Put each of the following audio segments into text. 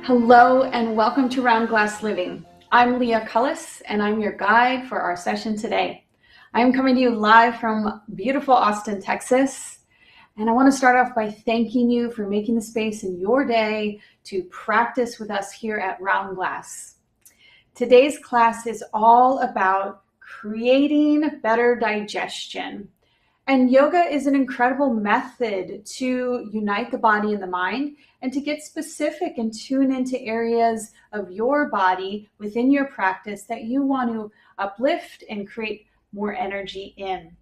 Hello and welcome to Round Glass Living. I'm Leah Cullis and I'm your guide for our session today. I am coming to you live from beautiful Austin, Texas. And I want to start off by thanking you for making the space in your day to practice with us here at Round Glass. Today's class is all about creating better digestion. And yoga is an incredible method to unite the body and the mind and to get specific and tune into areas of your body within your practice that you want to uplift and create more energy in.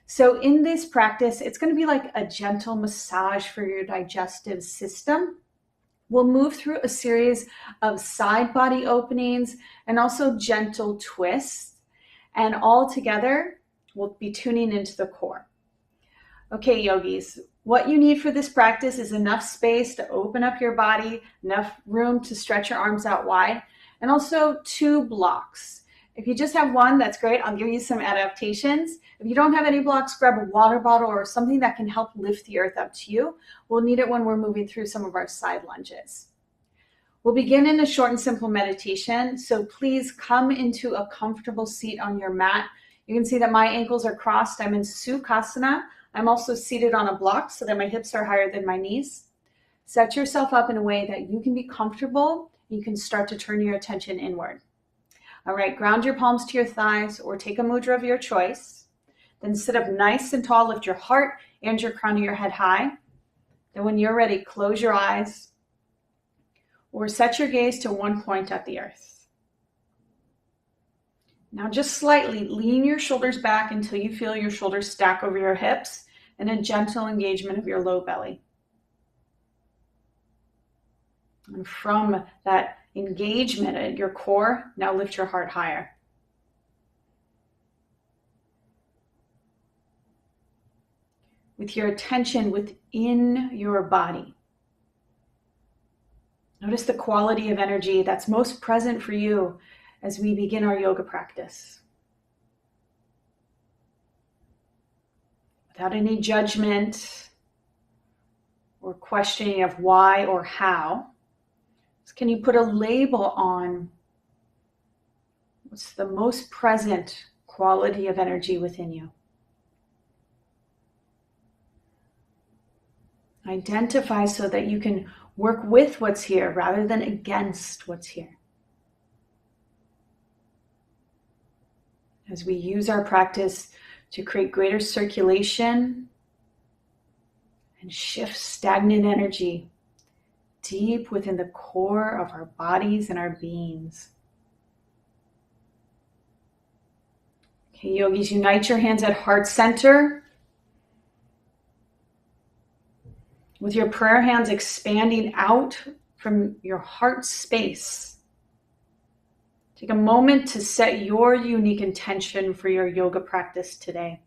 So in this practice, it's going to be like a gentle massage for your digestive system. We'll move through a series of side body openings and also gentle twists. And all together, we'll be tuning into the core. Okay, yogis, what you need for this practice is enough space to open up your body, enough room to stretch your arms out wide, and also 2 blocks. If you just have one, that's great. I'll give you some adaptations. If you don't have any blocks, grab a water bottle or something that can help lift the earth up to you. We'll need it when we're moving through some of our side lunges. We'll begin in a short and simple meditation, so please come into a comfortable seat on your mat. You can see that my ankles are crossed. I'm in Sukhasana. I'm also seated on a block so that my hips are higher than my knees. Set yourself up in a way that you can be comfortable. You can start to turn your attention inward. All right, ground your palms to your thighs or take a mudra of your choice. Then sit up nice and tall, lift your heart and your crown of your head high. Then when you're ready, close your eyes or set your gaze to one point at the earth. Now just slightly lean your shoulders back until you feel your shoulders stack over your hips and a gentle engagement of your low belly. And from that engagement at your core, now lift your heart higher. With your attention within your body, notice the quality of energy that's most present for you as we begin our yoga practice. Without any judgment or questioning of why or how, can you put a label on what's the most present quality of energy within you? Identify so that you can work with what's here rather than against what's here. As we use our practice to create greater circulation and shift stagnant energy deep within the core of our bodies and our beings. Okay, yogis, unite your hands at heart center. With your prayer hands expanding out from your heart space. Take a moment to set your unique intention for your yoga practice today.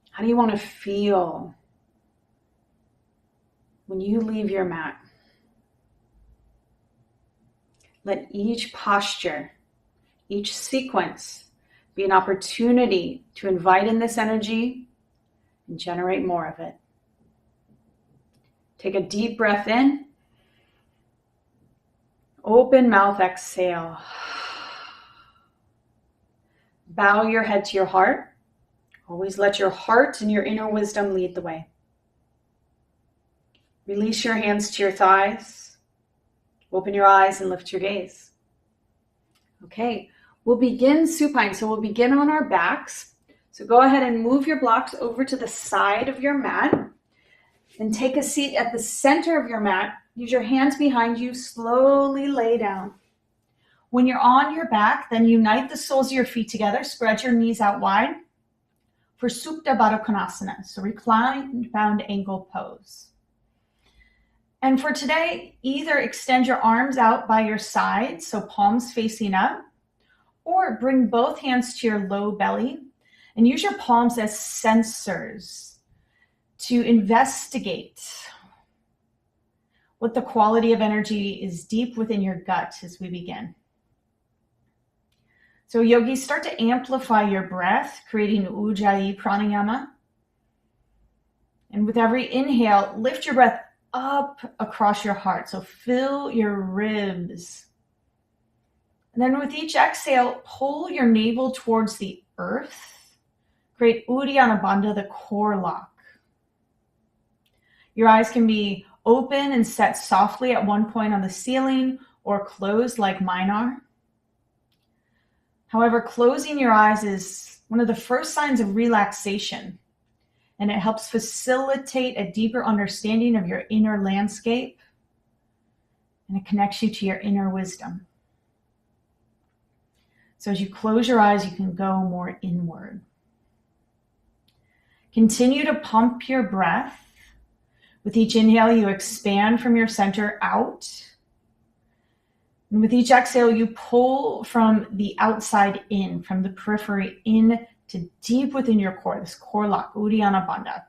How do you want to feel when you leave your mat? Let each posture, each sequence be an opportunity to invite in this energy and generate more of it. Take a deep breath in. Open mouth, exhale. Bow your head to your heart. Always let your heart and your inner wisdom lead the way. Release your hands to your thighs. Open your eyes and lift your gaze. Okay, we'll begin supine. So we'll begin on our backs. So go ahead and move your blocks over to the side of your mat. Then take a seat at the center of your mat. Use your hands behind you, slowly lay down. When you're on your back, then unite the soles of your feet together, spread your knees out wide for Supta Baddha Konasana, so reclined bound angle pose. And for today, either extend your arms out by your sides, so palms facing up, or bring both hands to your low belly and use your palms as sensors to investigate what the quality of energy is deep within your gut as we begin. So yogis, start to amplify your breath, creating Ujjayi pranayama. And with every inhale, lift your breath up across your heart. So fill your ribs. And then with each exhale, pull your navel towards the earth. Create Uddiyana Bandha, the core lock. Your eyes can be open and set softly at one point on the ceiling or closed like mine are. However, closing your eyes is one of the first signs of relaxation, and it helps facilitate a deeper understanding of your inner landscape, and it connects you to your inner wisdom. So as you close your eyes, you can go more inward. Continue to pump your breath. With each inhale, you expand from your center out. And with each exhale, you pull from the outside in, from the periphery in to deep within your core, this core lock, Uddiyana Bandha.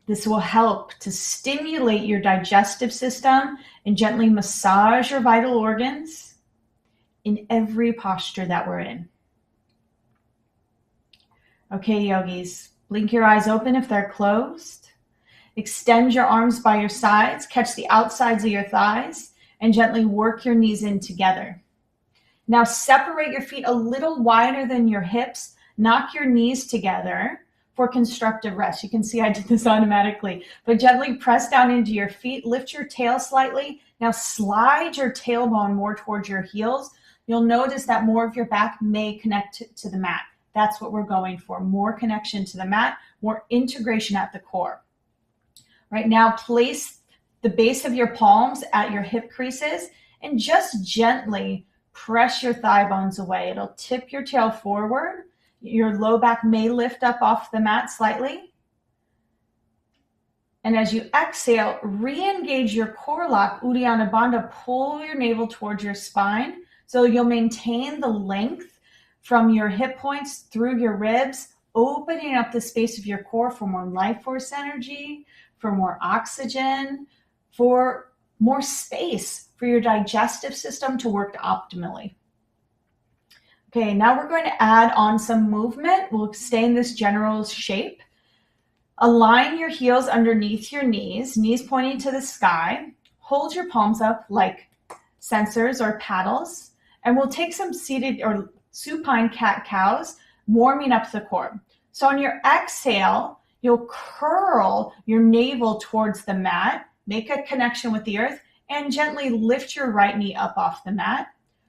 This will help to stimulate your digestive system and gently massage your vital organs in every posture that we're in. Okay, yogis, blink your eyes open if they're closed. Extend your arms by your sides, catch the outsides of your thighs, and gently work your knees in together. Now separate your feet a little wider than your hips. Knock your knees together for constructive rest. You can see I did this automatically, but gently press down into your feet. Lift your tail slightly. Now slide your tailbone more towards your heels. You'll notice that more of your back may connect to the mat. That's what we're going for. More connection to the mat, more integration at the core. Right now, place the base of your palms at your hip creases and just gently press your thigh bones away. It'll tip your tail forward. Your low back may lift up off the mat slightly. And as you exhale, re-engage your core lock, Uddiyana Bandha. Pull your navel towards your spine so you'll maintain the length from your hip points through your ribs, opening up the space of your core for more life force energy, for more oxygen, for more space for your digestive system to work optimally. Okay, now we're going to add on some movement. We'll stay in this general shape. Align your heels underneath your knees pointing to the sky. Hold your palms up like sensors or paddles, and we'll take some seated or supine cat-cows, warming up the core. So on your exhale, you'll curl your navel towards the mat, make a connection with the earth, and gently lift your right knee up off the mat.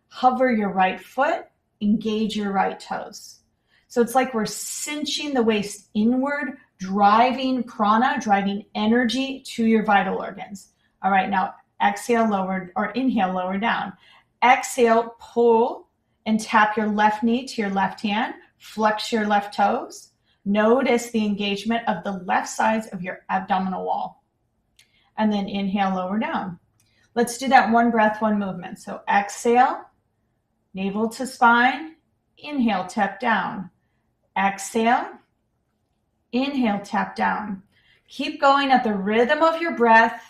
Hover your right foot, engage your right toes. So it's like we're cinching the waist inward, driving prana, driving energy to your vital organs. All right, now exhale, lower, or inhale, lower down. Exhale, pull and tap your left knee to your left hand. Flex your left toes. Notice the engagement of the left sides of your abdominal wall. And then inhale, lower down. Let's do that one breath, one movement. So exhale, navel to spine. Inhale, tap down. Exhale, inhale, tap down. Keep going at the rhythm of your breath.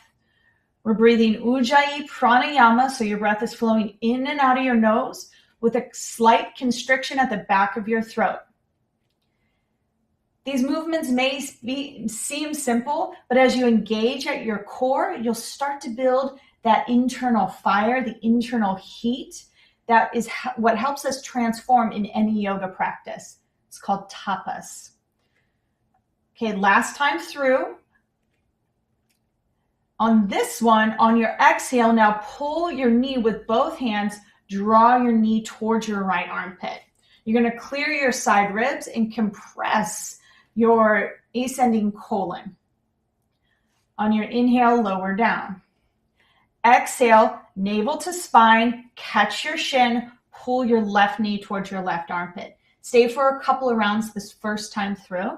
We're breathing Ujjayi pranayama, so your breath is flowing in and out of your nose with a slight constriction at the back of your throat. These movements may seem simple, but as you engage at your core, you'll start to build that internal fire, the internal heat. That is what helps us transform in any yoga practice. It's called tapas. Okay, last time through. On this one, on your exhale, now pull your knee with both hands, draw your knee towards your right armpit. You're going to clear your side ribs and compress your ascending colon. On your inhale, lower down. Exhale, navel to spine, catch your shin, pull your left knee towards your left armpit. Stay for a couple of rounds this first time through.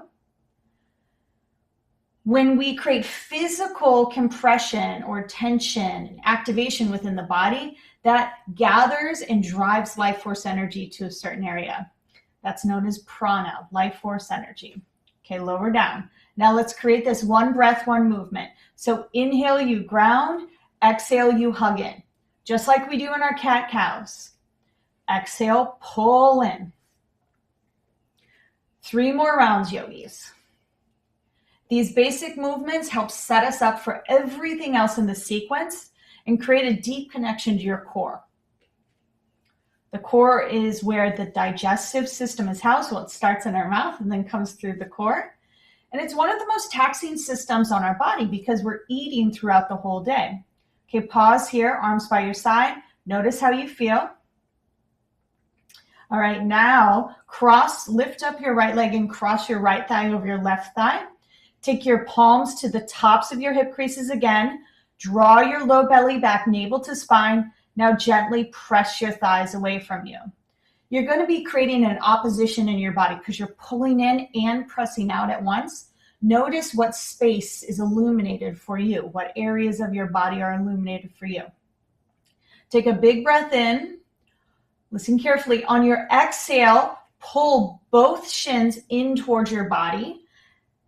When we create physical compression or tension and activation within the body, that gathers and drives life force energy to a certain area. That's known as prana, life force energy. Okay, lower down. Now let's create this one breath, one movement. So inhale, you ground. Exhale, you hug in. Just like we do in our cat-cows. Exhale, pull in. 3 more rounds, yogis. These basic movements help set us up for everything else in the sequence and create a deep connection to your core. The core is where the digestive system is housed. Well, it starts in our mouth and then comes through the core. And it's one of the most taxing systems on our body because we're eating throughout the whole day. Okay, pause here, arms by your side. Notice how you feel. All right, now lift up your right leg and cross your right thigh over your left thigh. Take your palms to the tops of your hip creases again. Draw your low belly back, navel to spine. Now gently press your thighs away from you. You're going to be creating an opposition in your body because you're pulling in and pressing out at once. Notice what space is illuminated for you, what areas of your body are illuminated for you. Take a big breath in. Listen carefully. On your exhale, pull both shins in towards your body.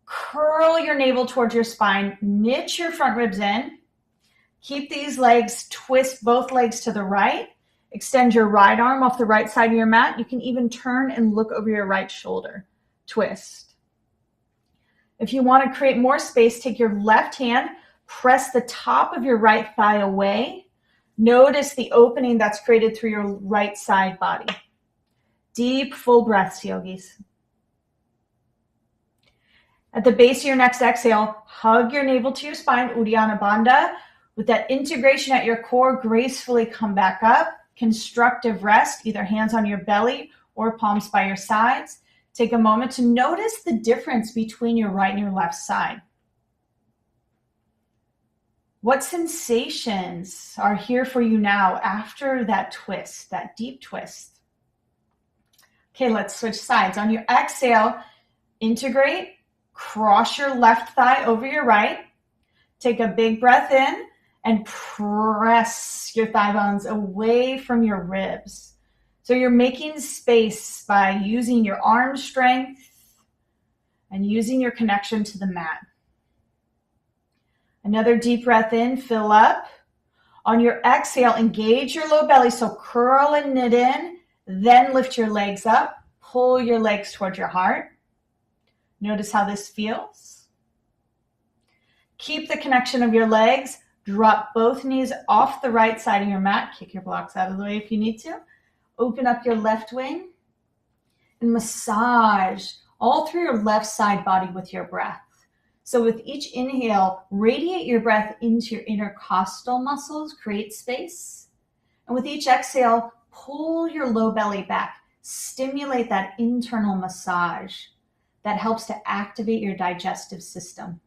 Curl your navel towards your spine. Knit your front ribs in. Keep these legs, twist both legs to the right. Extend your right arm off the right side of your mat. You can even turn and look over your right shoulder. Twist. If you want to create more space, take your left hand, press the top of your right thigh away. Notice the opening that's created through your right side body. Deep, full breaths, yogis. At the base of your next exhale, hug your navel to your spine, Uddiyana Bandha. With that integration at your core, gracefully come back up. Constructive rest, either hands on your belly or palms by your sides. Take a moment to notice the difference between your right and your left side. What sensations are here for you now after that twist, that deep twist? Okay, let's switch sides. On your exhale, integrate, cross your left thigh over your right. Take a big breath in and press your thigh bones away from your ribs. So you're making space by using your arm strength and using your connection to the mat. Another deep breath in, fill up. On your exhale, engage your low belly, so curl and knit in, then lift your legs up, pull your legs towards your heart. Notice how this feels. Keep the connection of your legs. Drop both knees off the right side of your mat. Kick your blocks out of the way if you need to. Open up your left wing and massage all through your left side body with your breath. So with each inhale, radiate your breath into your intercostal muscles, create space. And with each exhale, pull your low belly back. Stimulate that internal massage that helps to activate your digestive system.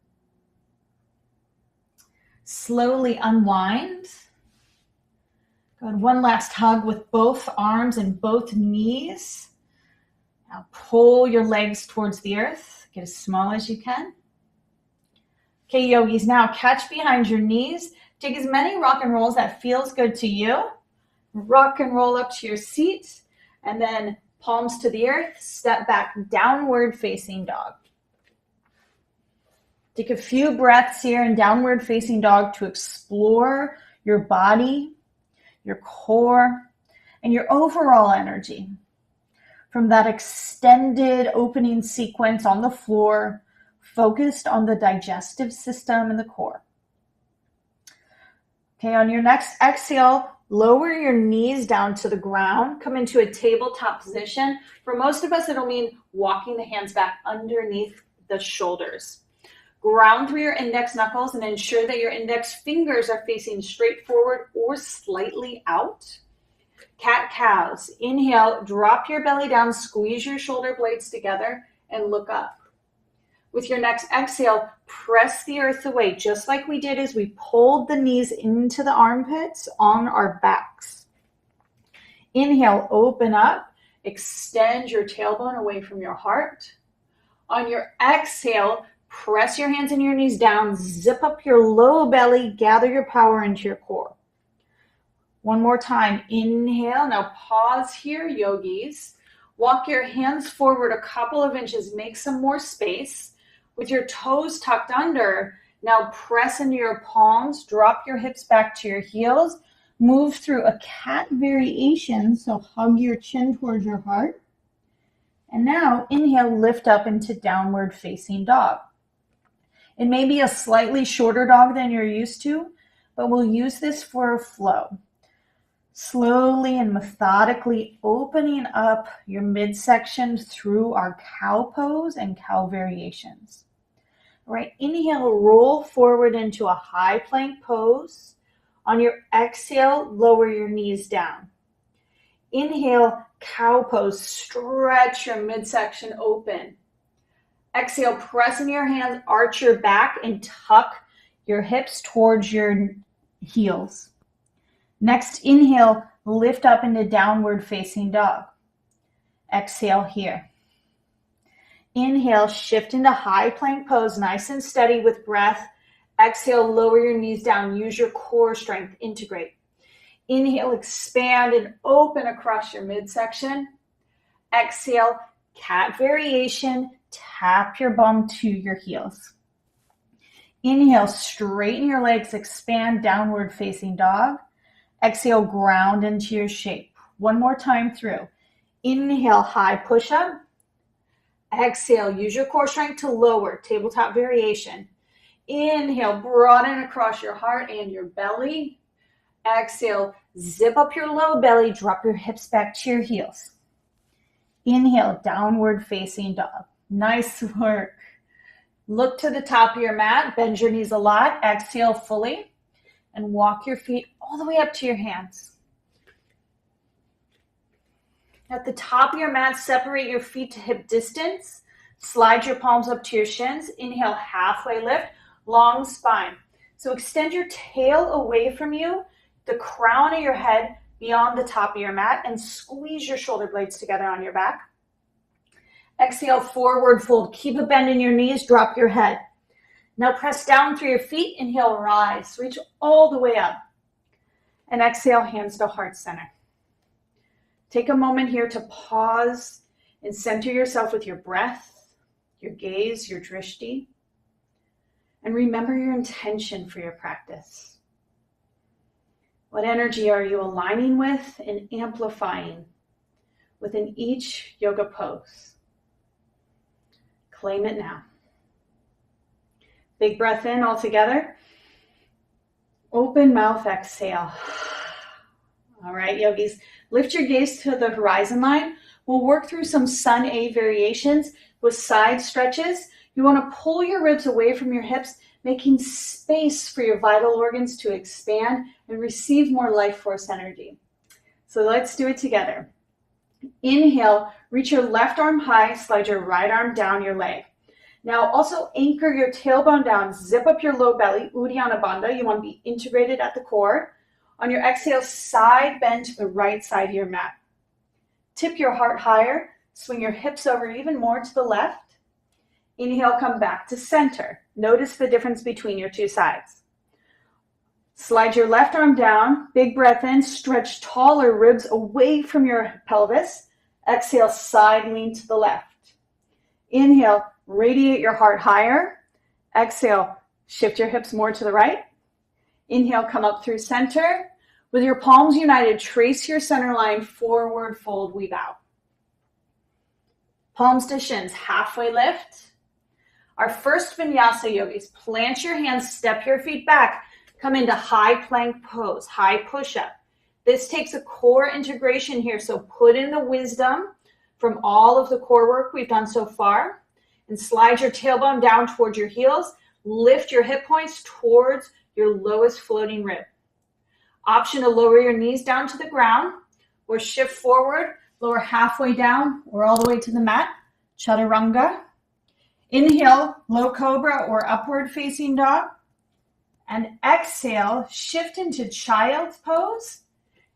Slowly unwind. Good. One last hug with both arms and both knees. Now pull your legs towards the earth. Get as small as you can. Okay, yogis, now catch behind your knees. Take as many rock and rolls that feels good to you. Rock and roll up to your seat. And then palms to the earth. Step back, downward facing dog. Take a few breaths here in downward facing dog to explore your body, your core, and your overall energy. From that extended opening sequence on the floor, focused on the digestive system and the core. Okay, on your next exhale, lower your knees down to the ground. Come into a tabletop position. For most of us, it'll mean walking the hands back underneath the shoulders. Ground through your index knuckles and ensure that your index fingers are facing straight forward or slightly out. Cat-cows. Inhale, drop your belly down, squeeze your shoulder blades together, and look up. With your next exhale, press the earth away, just like we did as we pulled the knees into the armpits on our backs. Inhale, open up, extend your tailbone away from your heart. On your exhale, press your hands and your knees down, zip up your low belly, gather your power into your core. One more time, inhale. Now pause here, yogis. Walk your hands forward a couple of inches, make some more space. With your toes tucked under, now press into your palms, drop your hips back to your heels, move through a cat variation, so hug your chin towards your heart. And now inhale, lift up into downward facing dog. It may be a slightly shorter dog than you're used to, but we'll use this for a flow. Slowly and methodically opening up your midsection through our cow pose and cow variations. All right, inhale, roll forward into a high plank pose. On your exhale, lower your knees down. Inhale, cow pose, stretch your midsection open. Exhale, press in your hands, arch your back, and tuck your hips towards your heels. Next, inhale, lift up into downward facing dog. Exhale here. Inhale, shift into high plank pose, nice and steady with breath. Exhale, lower your knees down. Use your core strength, integrate. Inhale, expand and open across your midsection. Exhale, cat variation, tap your bum to your heels. Inhale, straighten your legs, expand downward facing dog. Exhale, ground into your shape. One more time through. Inhale, high push-up. Exhale, use your core strength to lower, tabletop variation. Inhale, broaden across your heart and your belly. Exhale, zip up your low belly, drop your hips back to your heels. Inhale, downward facing dog. Nice work. Look to the top of your mat, bend your knees a lot. Exhale fully and walk your feet all the way up to your hands. At the top of your mat, separate your feet to hip distance. Slide your palms up to your shins. Inhale, halfway lift, long spine. So extend your tail away from you, the crown of your head beyond the top of your mat, and squeeze your shoulder blades together on your back. Exhale, forward fold. Keep a bend in your knees, drop your head. Now press down through your feet. Inhale, rise. Reach all the way up. And exhale, hands to heart center. Take a moment here to pause and center yourself with your breath, your gaze, your drishti. And remember your intention for your practice. What energy are you aligning with and amplifying within each yoga pose? Claim it now. Big breath in all together. Open mouth, exhale. All right, yogis, lift your gaze to the horizon line. We'll work through some sun A variations with side stretches. You want to pull your ribs away from your hips, making space for your vital organs to expand and receive more life force energy. So let's do it together. Inhale, reach your left arm high, slide your right arm down your leg. Now also anchor your tailbone down, zip up your low belly, Uddiyana Bandha. You want to be integrated at the core. On your exhale, side bend to the right side of your mat. Tip your heart higher, swing your hips over even more to the left. Inhale, come back to center. Notice the difference between your two sides. Slide your left arm down, big breath in, stretch taller, ribs away from your pelvis. Exhale, side lean to the left. Inhale, radiate your heart higher. Exhale, shift your hips more to the right. Inhale, come up through center. With your palms united, trace your center line, forward fold, we bow. Palms to shins, halfway lift. Our first vinyasa, yogis, plant your hands, step your feet back. Come into high plank pose, high push-up. This takes a core integration here, so put in the wisdom from all of the core work we've done so far, and slide your tailbone down towards your heels. Lift your hip points towards your lowest floating rib. Option to lower your knees down to the ground, or shift forward, lower halfway down, or all the way to the mat, chaturanga. Inhale, low cobra or upward facing dog. And exhale, shift into child's pose,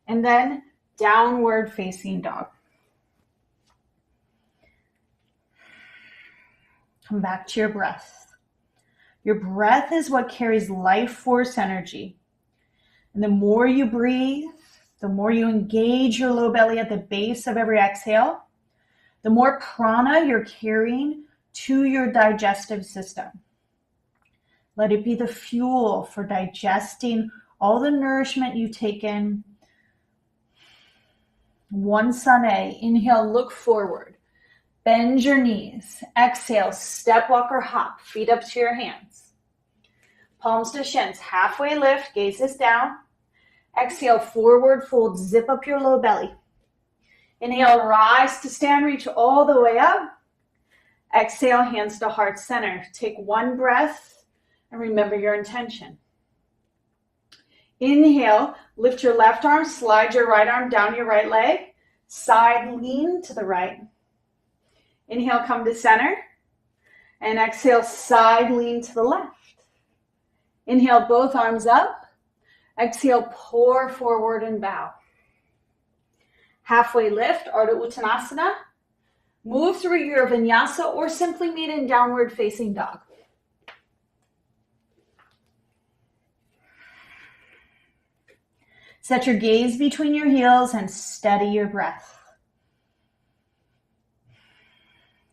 and then downward facing dog. Come back to your breath. Your breath is what carries life force energy. And the more you breathe, the more you engage your low belly at the base of every exhale, the more prana you're carrying to your digestive system. Let it be the fuel for digesting all the nourishment you take in. One sun A. Inhale, look forward. Bend your knees. Exhale, step, walk, or hop. Feet up to your hands. palms to shins. Halfway lift, gaze is down. Exhale, forward fold, zip up your low belly. Inhale, rise to stand, reach all the way up. Exhale, hands to heart center. Take one breath and remember your intention. Inhale, lift your left arm, slide your right arm down your right leg, side lean to the right. Inhale, come to center, and exhale, side lean to the left. Inhale, both arms up. Exhale, pour forward and bow. Halfway lift, Ardha Uttanasana. Move through your vinyasa or simply meet in downward facing dog. Set your gaze between your heels and steady your breath.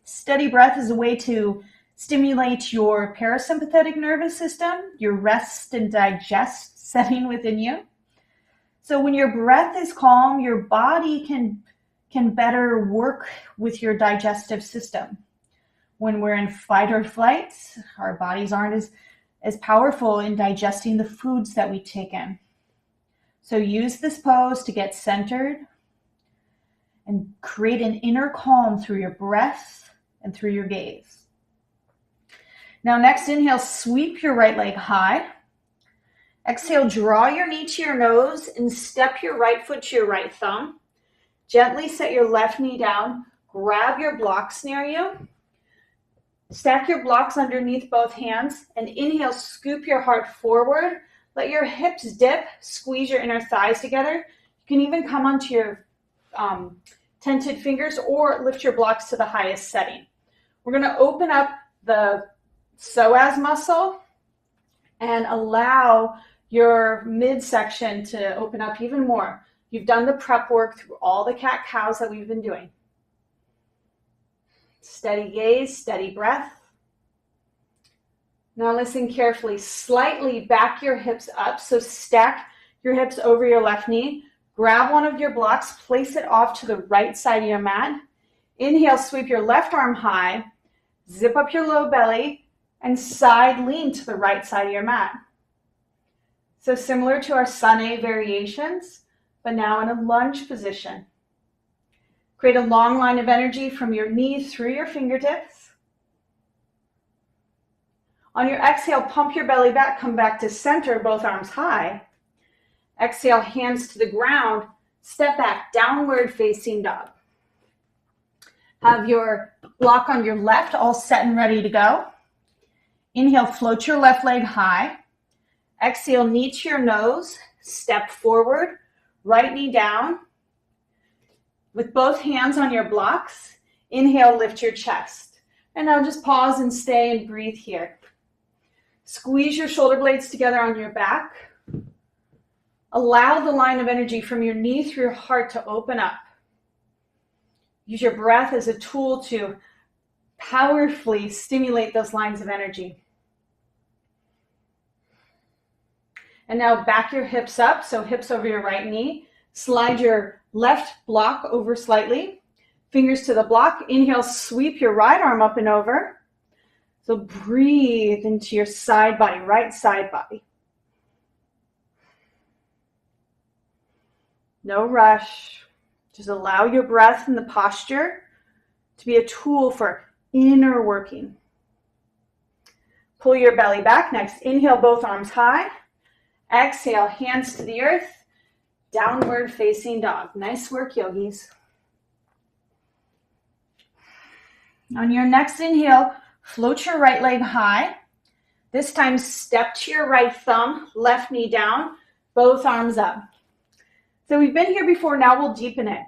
Steady breath is a way to stimulate your parasympathetic nervous system, your rest and digest setting within you. So when your breath is calm, your body can better work with your digestive system. When we're in fight or flight, our bodies aren't as powerful in digesting the foods that we take in. So use this pose to get centered and create an inner calm through your breath and through your gaze. Now next, inhale, sweep your right leg high. Exhale, draw your knee to your nose and step your right foot to your right thumb. Gently set your left knee down. Grab your blocks near you. Stack your blocks underneath both hands and inhale, scoop your heart forward. Let your hips dip, squeeze your inner thighs together. You can even come onto your tented fingers or lift your blocks to the highest setting. We're going to open up the psoas muscle and allow your midsection to open up even more. You've done the prep work through all the cat-cows that we've been doing. Steady gaze, steady breath. Now listen carefully. Slightly back your hips up. So stack your hips over your left knee. Grab one of your blocks, place it off to the right side of your mat. Inhale, sweep your left arm high. Zip up your low belly and side lean to the right side of your mat. So similar to our Sun A variations, but now in a lunge position. Create a long line of energy from your knees through your fingertips. On your exhale, pump your belly back, come back to center, both arms high. Exhale, hands to the ground, step back, downward facing dog. Have your block on your left all set and ready to go. Inhale, float your left leg high. Exhale, knee to your nose, step forward, right knee down. With both hands on your blocks, inhale, lift your chest. And now just pause and stay and breathe here. Squeeze your shoulder blades together on your back. Allow the line of energy from your knee through your heart to open up. Use your breath as a tool to powerfully stimulate those lines of energy. And now back your hips up, so hips over your right knee. Slide your left block over slightly. Fingers to the block. Inhale, sweep your right arm up and over. So breathe into your side body, right side body. No rush. Just allow your breath and the posture to be a tool for inner working. Pull your belly back. Next, inhale, both arms high. Exhale, hands to the earth. Downward facing dog. Nice work, yogis. On your next inhale, float your right leg high. This time, step to your right thumb, left knee down, both arms up. So we've been here before, now we'll deepen it.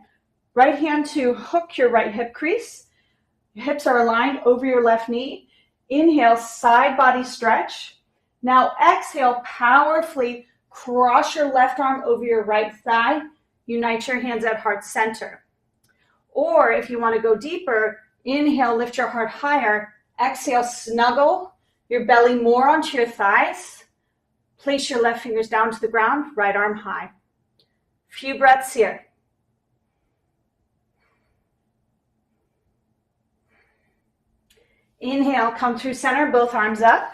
Right hand to hook your right hip crease. Your hips are aligned over your left knee. Inhale, side body stretch. Now exhale, powerfully cross your left arm over your right thigh. Unite your hands at heart center. Or if you want to go deeper, inhale, lift your heart higher. Exhale, snuggle your belly more onto your thighs. Place your left fingers down to the ground, right arm high. Few breaths here. Inhale, come through center, both arms up.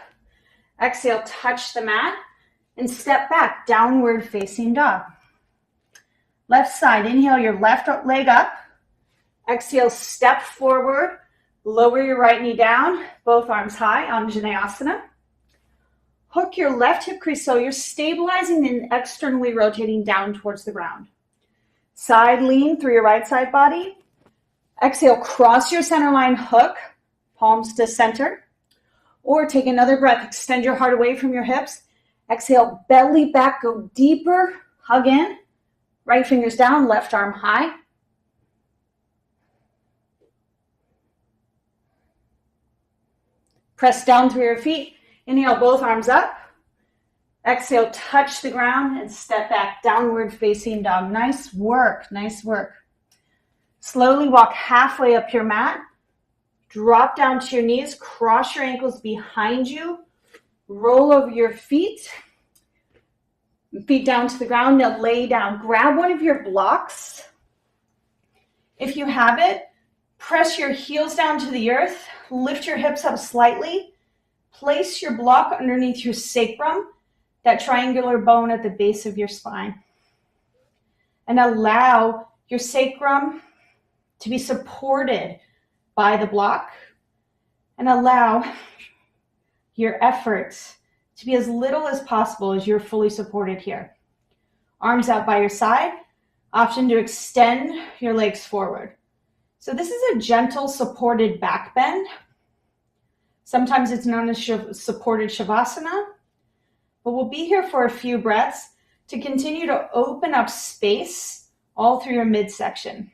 Exhale, touch the mat and step back, downward facing dog. Left side, inhale your left leg up. Exhale, step forward, lower your right knee down, both arms high, Anjaneyasana. Hook your left hip crease so you're stabilizing and externally rotating down towards the ground. Side lean through your right side body. Exhale, cross your center line, hook, palms to center. Or take another breath, extend your heart away from your hips. Exhale, belly back, go deeper, hug in. Right fingers down, left arm high. Press down through your feet. Inhale, both arms up. Exhale, touch the ground and step back, downward facing dog. Nice work, nice work. Slowly walk halfway up your mat. Drop down to your knees, cross your ankles behind you. Roll over your feet. Feet down to the ground. Now lay down. Grab one of your blocks. If you have it, press your heels down to the earth. Lift your hips up slightly. Place your block underneath your sacrum, that triangular bone at the base of your spine. And allow your sacrum to be supported by the block. And allow your effort to be as little as possible as you're fully supported here. Arms out by your side. Option to extend your legs forward. So this is a gentle supported back bend. Sometimes it's known as supported Shavasana. But we'll be here for a few breaths to continue to open up space all through your midsection.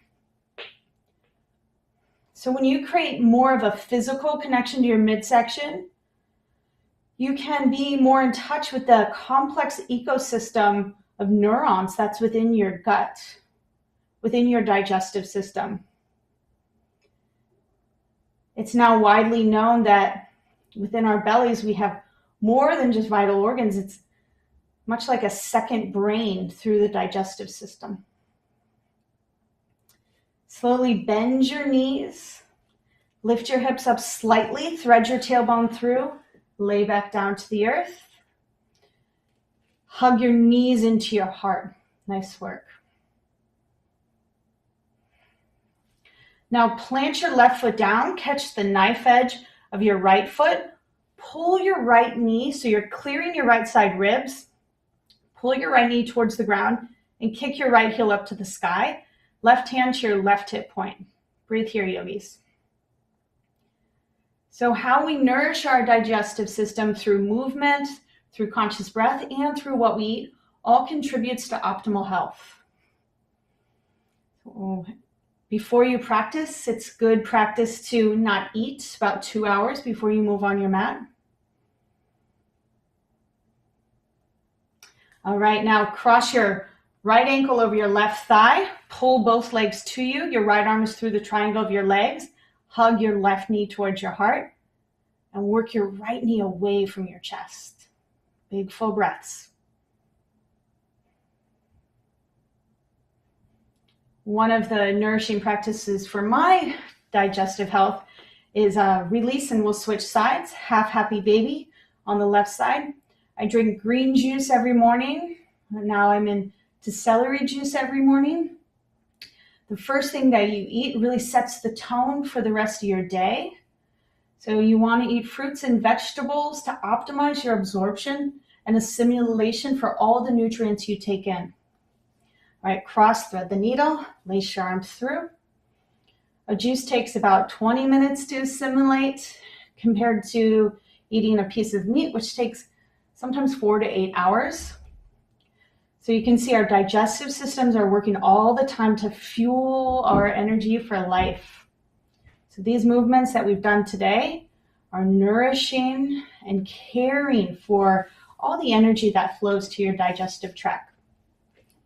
So when you create more of a physical connection to your midsection, you can be more in touch with the complex ecosystem of neurons that's within your gut, within your digestive system. It's now widely known that within our bellies, we have more than just vital organs. It's much like a second brain through the digestive system. Slowly bend your knees. Lift your hips up slightly. Thread your tailbone through. Lay back down to the earth. Hug your knees into your heart. Nice work. Now plant your left foot down. Catch the knife edge of your right foot. Pull your right knee so you're clearing your right side ribs. Pull your right knee towards the ground and kick your right heel up to the sky. Left hand to your left hip point. Breathe here, yogis. So how we nourish our digestive system through movement, through conscious breath, and through what we eat all contributes to optimal health. So before you practice, it's good practice to not eat about 2 hours before you move on your mat. All right, now cross your right ankle over your left thigh. Pull both legs to you. Your right arm is through the triangle of your legs. Hug your left knee towards your heart and work your right knee away from your chest. Big full breaths. One of the nourishing practices for my digestive health is release, and we'll switch sides. Half happy baby on the left side. I drink green juice every morning. Now I'm into celery juice every morning. The first thing that you eat really sets the tone for the rest of your day. So you want to eat fruits and vegetables to optimize your absorption and assimilation for all the nutrients you take in. All right, cross, thread the needle, lace your arms through. A juice takes about 20 minutes to assimilate compared to eating a piece of meat, which takes sometimes 4 to 8 hours. So you can see our digestive systems are working all the time to fuel our energy for life. So these movements that we've done today are nourishing and caring for all the energy that flows to your digestive tract.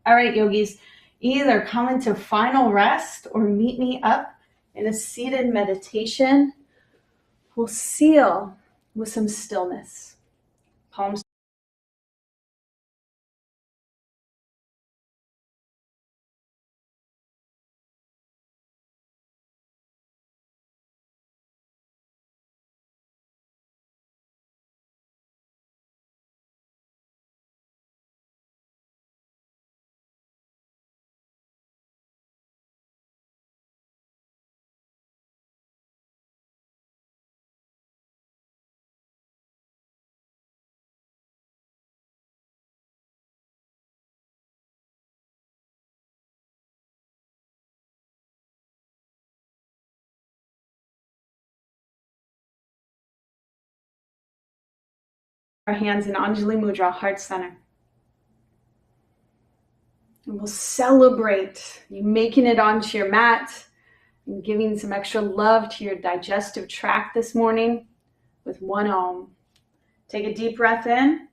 All right, yogis, either come into final rest or meet me up in a seated meditation. We'll seal with some stillness. Palms Our hands in Anjali Mudra, heart center. And we'll celebrate you making it onto your mat and giving some extra love to your digestive tract this morning with one Om. Take a deep breath in.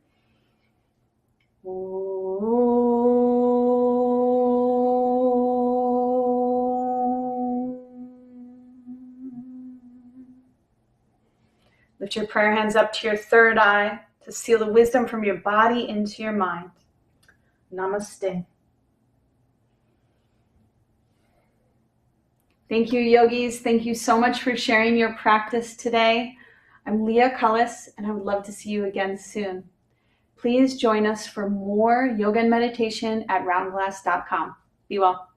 Lift your prayer hands up to your third eye to seal the wisdom from your body into your mind. Namaste. Thank you, yogis. Thank you so much for sharing your practice today. I'm Leah Cullis, and I would love to see you again soon. Please join us for more yoga and meditation at roundglass.com. Be well.